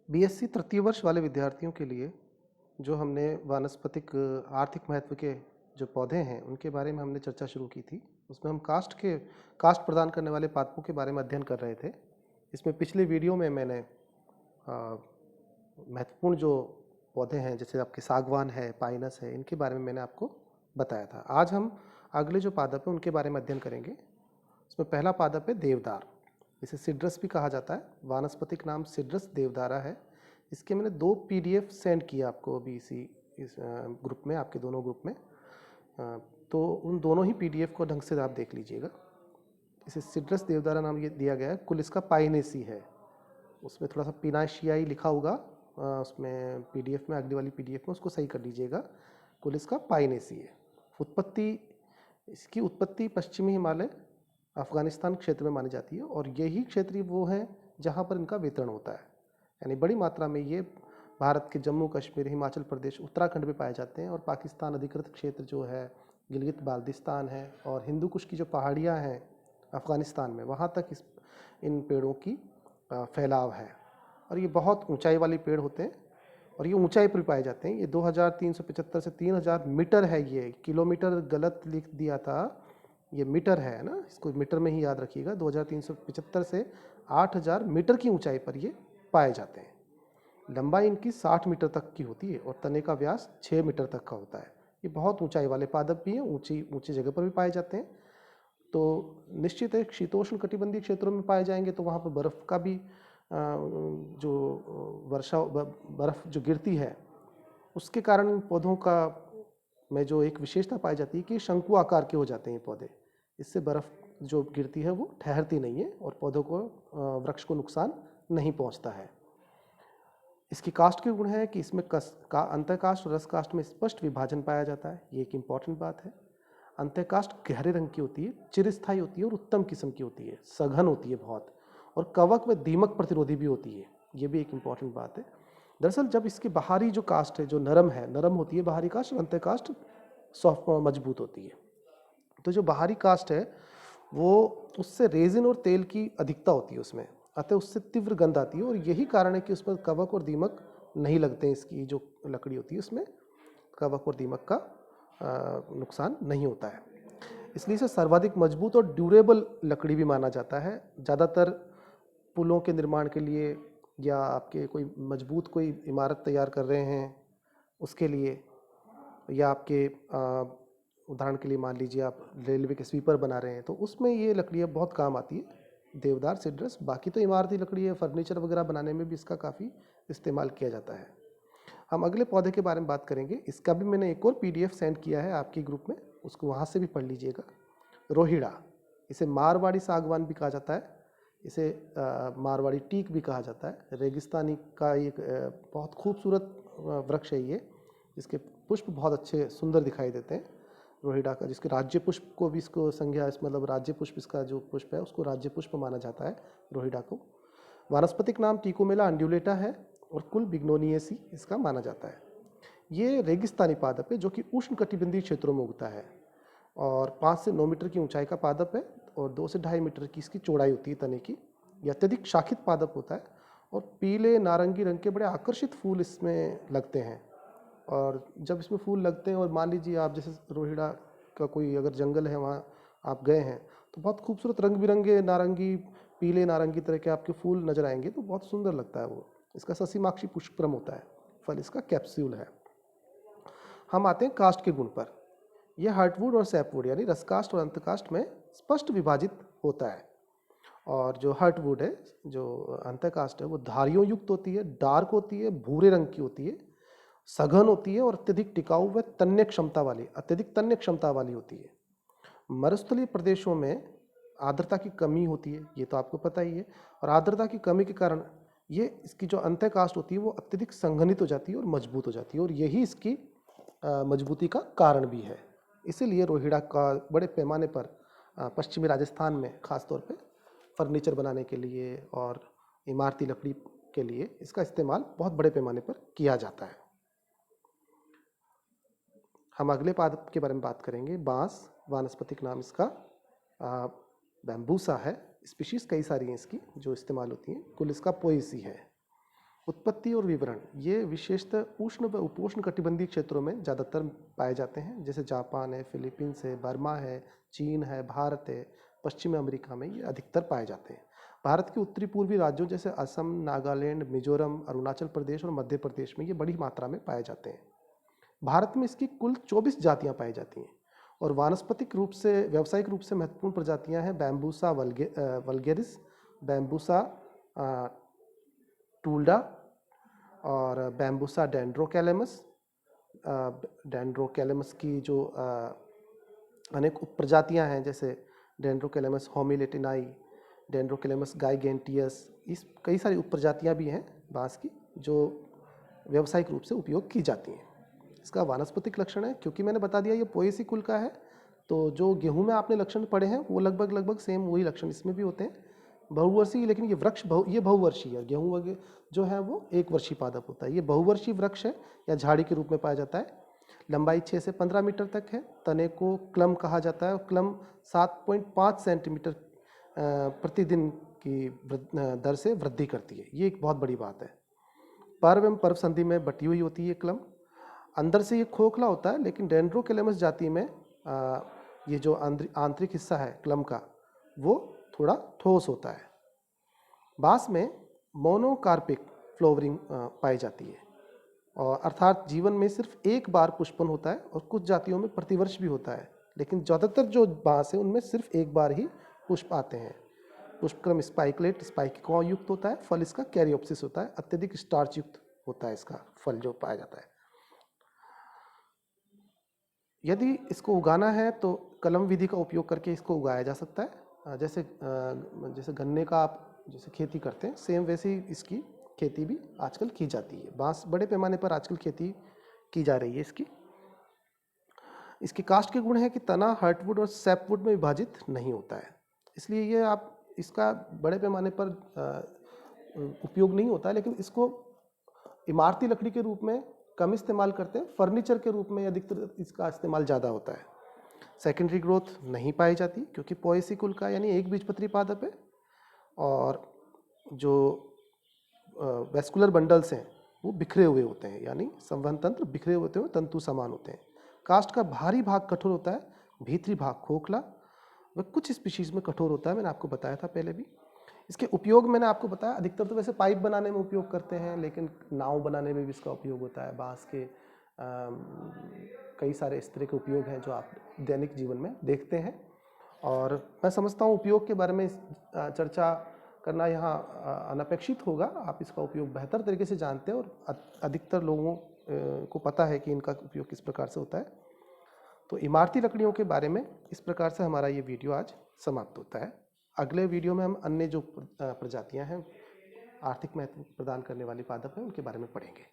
BSc तृतीय वर्ष वाले विद्यार्थियों के लिए जो हमने वानस्पतिक आर्थिक महत्व के जो पौधे हैं उनके बारे में हमने चर्चा शुरू की थी। उसमें हम कास्ट प्रदान करने वाले पादपों के बारे में अध्ययन कर रहे थे। इसमें पिछले वीडियो में मैंने महत्वपूर्ण जो पौधे हैं जैसे आपके सागवान है, पाइनस है, इनके बारे में मैंने आपको बताया था। आज हम अगले जो पादप हैं उनके बारे में अध्ययन करेंगे। इसमें पहला पादप है देवदार। इसे सिड्रस भी कहा जाता है। वानस्पतिक नाम सिड्रस देवदारा है। इसके मैंने 2 पीडीएफ सेंड किया आपको अभी इस ग्रुप में, आपके दोनों ग्रुप में। तो उन दोनों ही पीडीएफ को ढंग से आप देख लीजिएगा। इसे सिड्रस देवदारा नाम ये दिया गया है। कुल इसका पाइनेसी है, उसमें थोड़ा सा पिनाशियाई लिखा होगा उसमें पीडीएफ में, अगली वाली पीडीएफ में उसको सही कर लीजिएगा। कुल इसका पाइनेसी है। इसकी उत्पत्ति पश्चिमी हिमालय अफगानिस्तान क्षेत्र में मानी जाती है और यही क्षेत्र वो हैं जहाँ पर इनका वितरण होता है। यानी बड़ी मात्रा में ये भारत के जम्मू कश्मीर, हिमाचल प्रदेश, उत्तराखंड में पाए जाते हैं और पाकिस्तान अधिकृत क्षेत्र जो है गिलगित बाल्टिस्तान है और हिंदू कुश की जो पहाड़ियाँ हैं अफ़गानिस्तान में, वहाँ तक इन पेड़ों की फैलाव है। और ये बहुत ऊंचाई वाले पेड़ होते हैं और ये ऊंचाई पर पाए जाते हैं। ये 2375 से 3000 मीटर है। ये किलोमीटर गलत लिख दिया था, ये मीटर है ना, इसको मीटर में ही याद रखिएगा। 2375 से 8000 मीटर की ऊंचाई पर ये पाए जाते हैं। लंबाई इनकी 60 मीटर तक की होती है और तने का व्यास 6 मीटर तक का होता है। ये बहुत ऊंचाई वाले पादप भी हैं, ऊंची जगह पर भी पाए जाते हैं। तो निश्चित है शीतोष्ण कटिबंधीय क्षेत्रों में पाए जाएंगे तो वहाँ पर बर्फ़ का भी जो बर्फ़ जो गिरती है उसके कारण पौधों का में जो एक विशेषता पाई जाती है कि शंकु आकार के हो जाते हैं पौधे। इससे बर्फ़ जो गिरती है वो ठहरती नहीं है और पौधों को, वृक्ष को नुकसान नहीं पहुंचता है। इसकी कास्ट के गुण है कि इसमें अंतःकाष्ठ और रसकाष्ठ में स्पष्ट विभाजन पाया जाता है। ये एक इम्पॉर्टेंट बात है। अंतःकाष्ठ गहरे रंग की होती है, चिरस्थायी होती है और उत्तम किस्म की होती है, सघन होती है बहुत, और कवक व दीमक प्रतिरोधी भी होती है। ये भी एक इम्पॉर्टेंट बात है। दरअसल जब इसकी बाहरी जो कास्ट है जो नरम होती है बाहरी कास्ट, अंतःकाष्ठ सॉफ्ट मजबूत होती है। तो जो बाहरी कास्ट है वो उससे रेजिन और तेल की अधिकता होती है उसमें, अतः उससे तीव्र गंध आती है और यही कारण है कि उसमें कवक और दीमक नहीं लगते हैं। इसकी जो लकड़ी होती है उसमें कवक और दीमक का नुकसान नहीं होता है, इसलिए इसे सर्वाधिक मजबूत और ड्यूरेबल लकड़ी भी माना जाता है। ज़्यादातर पुलों के निर्माण के लिए या आपके कोई मजबूत कोई इमारत तैयार कर रहे हैं उसके लिए, या आपके उदाहरण के लिए मान लीजिए आप रेलवे के स्वीपर बना रहे हैं तो उसमें ये लकड़ियाँ बहुत काम आती है, देवदार, सिड्रस। बाकी तो इमारती लकड़ी है, फर्नीचर वगैरह बनाने में भी इसका काफ़ी इस्तेमाल किया जाता है। हम अगले पौधे के बारे में बात करेंगे। इसका भी मैंने एक और पीडीएफ सेंड किया है आपके ग्रुप में, उसको वहाँ से भी पढ़ लीजिएगा। रोहिड़ा, इसे मारवाड़ी सागवान भी कहा जाता है, इसे मारवाड़ी टीक भी कहा जाता है। रेगिस्तानी का एक बहुत खूबसूरत वृक्ष है ये, जिसके पुष्प बहुत अच्छे सुंदर दिखाई देते हैं। रोहिड़ा का, जिसके राज्य पुष्प को भी इसको संज्ञा, मतलब राज्य पुष्प, इसका जो पुष्प है उसको राज्य पुष्प माना जाता है रोहिड़ा को। वानस्पतिक नाम टिकोमेला अंड्यूलेटा है और कुल बिग्नोनिएसी इसका माना जाता है। ये रेगिस्तानी पादप है जो कि उष्ण कटिबंधीय क्षेत्रों में उगता है और 5 से 9 मीटर की ऊंचाई का पादप है और 2 से 2.5 मीटर की इसकी चौड़ाई होती है तने की। यह अत्यधिक शाखित पादप होता है और पीले नारंगी रंग के बड़े आकर्षित फूल इसमें लगते हैं। और जब इसमें फूल लगते हैं और मान लीजिए आप जैसे रोहिड़ा का कोई अगर जंगल है वहाँ आप गए हैं तो बहुत खूबसूरत रंग बिरंगे नारंगी, पीले नारंगी तरह के आपके फूल नजर आएंगे तो बहुत सुंदर लगता है वो। इसका ससीमाक्षी पुष्पक्रम होता है, फल इसका कैप्सूल है। हम आते हैं काष्ठ के गुण पर। यह हार्टवुड और सैपवुड यानी रसकाष्ठ और अंतकाष्ठ में स्पष्ट विभाजित होता है। और जो हार्टवुड है, जो अंतकाष्ठ है, वो धारियों युक्त होती है, डार्क होती है, भूरे रंग की होती है, सघन होती है और अत्यधिक टिकाऊ व अत्यधिक तन्य क्षमता वाली होती है। मरुस्थलीय प्रदेशों में आर्द्रता की कमी होती है, ये तो आपको पता ही है, और आर्द्रता की कमी के कारण ये इसकी जो अंतःकाष्ठ होती है वो अत्यधिक संघनित हो जाती है और मजबूत हो जाती है और यही इसकी मजबूती का कारण भी है। इसीलिए रोहिड़ा का बड़े पैमाने पर पश्चिमी राजस्थान में खासतौर पे फर्नीचर बनाने के लिए और इमारती लकड़ी के लिए इसका इस्तेमाल बहुत बड़े पैमाने पर किया जाता है। हम अगले पादप के बारे में बात करेंगे, बांस। वानस्पतिक नाम इसका बैम्बूसा है। स्पीशीज कई सारी हैं इसकी जो इस्तेमाल होती हैं, कुल इसका पोएसी है। उत्पत्ति और विवरण ये विशेषतः उष्ण व उपोष्ण कटिबंधीय क्षेत्रों में ज़्यादातर पाए जाते हैं, जैसे जापान है, फिलीपींस है, बर्मा है, चीन है, भारत है, पश्चिमी अमेरिका में ये अधिकतर पाए जाते हैं। भारत के उत्तरी पूर्वी राज्यों जैसे असम, नागालैंड, मिजोरम, अरुणाचल प्रदेश और मध्य प्रदेश में ये बड़ी मात्रा में पाए जाते हैं। भारत में इसकी कुल 24 जातियाँ पाई जाती हैं और वानस्पतिक रूप से व्यावसायिक रूप से महत्वपूर्ण प्रजातियाँ हैं बैम्बूसा वल्गेरिस, बैम्बूसा टूल्डा और बैम्बूसा डेंड्रोकैलेमस। डेंड्रोकैलेमस की जो अनेक उपप्रजातियां हैं, जैसे डेंड्रोकैलेमस होमिलेटिनाई, डेंड्रोकैलेमस गाइगेंटियस, इस कई सारी उपप्रजातियां भी हैं बांस की जो व्यावसायिक रूप से उपयोग की जाती हैं। इसका वानस्पतिक लक्षण है, क्योंकि मैंने बता दिया ये पोएसी कुल का है, तो जो गेहूं में आपने लक्षण पढ़े हैं वो लगभग सेम वही लक्षण इसमें भी होते हैं। बहुवर्षीय, लेकिन ये वृक्ष ये बहुवर्षीय है। गेहूं वगैरह जो है वो एक वर्षीय पादप होता है। ये बहुवर्षीय वृक्ष है या झाड़ी के रूप में पाया जाता है। लंबाई 6 से 15 मीटर तक है। तने को क्लम कहा जाता है और क्लम 7.5 सेंटीमीटर प्रतिदिन की दर से वृद्धि करती है। ये एक बहुत बड़ी बात है। पर्व एवं पर्व संधि में बटी हुई होती है क्लम। अंदर से ये खोखला होता है, लेकिन डेंड्रोकैलेमस जाति में ये जो आंतरिक हिस्सा है क्लम का वो थोड़ा ठोस होता है। बांस में मोनोकार्पिक फ्लावरिंग पाई जाती है, और अर्थात जीवन में सिर्फ एक बार पुष्पन होता है, और कुछ जातियों में प्रतिवर्ष भी होता है, लेकिन ज़्यादातर जो बांस है उनमें सिर्फ एक बार ही पुष्प आते हैं। पुष्पक्रम स्पाइकलेट स्पाइकिका युक्त होता है। फल इसका कैरियोप्सिस होता है। अत्यधिक स्टार्च युक्त होता है इसका फल जो पाया जाता है। यदि इसको उगाना है तो कलम विधि का उपयोग करके इसको उगाया जा सकता है। जैसे गन्ने का आप जैसे खेती करते हैं, सेम वैसे ही इसकी खेती भी आजकल की जाती है। बांस बड़े पैमाने पर आजकल खेती की जा रही है इसकी कास्ट के गुण है कि तना हार्टवुड और सैपवुड में विभाजित नहीं होता है, इसलिए ये आप इसका बड़े पैमाने पर उपयोग नहीं होता है, लेकिन इसको इमारती लकड़ी के रूप में कम इस्तेमाल करते हैं। फर्नीचर के रूप में अधिकतर इसका इस्तेमाल ज़्यादा होता है। सेकेंडरी ग्रोथ नहीं पाई जाती, क्योंकि पोएसी कुल का यानी एक बीजपत्री पादप है, और जो वेस्कुलर बंडल्स हैं वो बिखरे हुए होते हैं, यानी संवहन तंत्र बिखरे होते हुए तंतु समान होते हैं। कास्ट का बाहरी भाग कठोर होता है, भीतरी भाग खोखला। वह कुछ स्पीशीज में कठोर होता है, मैंने आपको बताया था पहले भी। इसके उपयोग मैंने आपको बताया, अधिकतर तो वैसे पाइप बनाने में उपयोग करते हैं, लेकिन नाव बनाने में भी इसका उपयोग होता है। बांस के कई सारे इस तरह के उपयोग हैं जो आप दैनिक जीवन में देखते हैं, और मैं समझता हूँ उपयोग के बारे में चर्चा करना यहाँ अनपेक्षित होगा। आप इसका उपयोग बेहतर तरीके से जानते हैं, और अधिकतर लोगों को पता है कि इनका उपयोग किस प्रकार से होता है। तो इमारती लकड़ियों के बारे में इस प्रकार से हमारा ये वीडियो आज समाप्त होता है। अगले वीडियो में हम अन्य जो प्रजातियां हैं, आर्थिक महत्व प्रदान करने वाली पादप हैं, उनके बारे में पढ़ेंगे।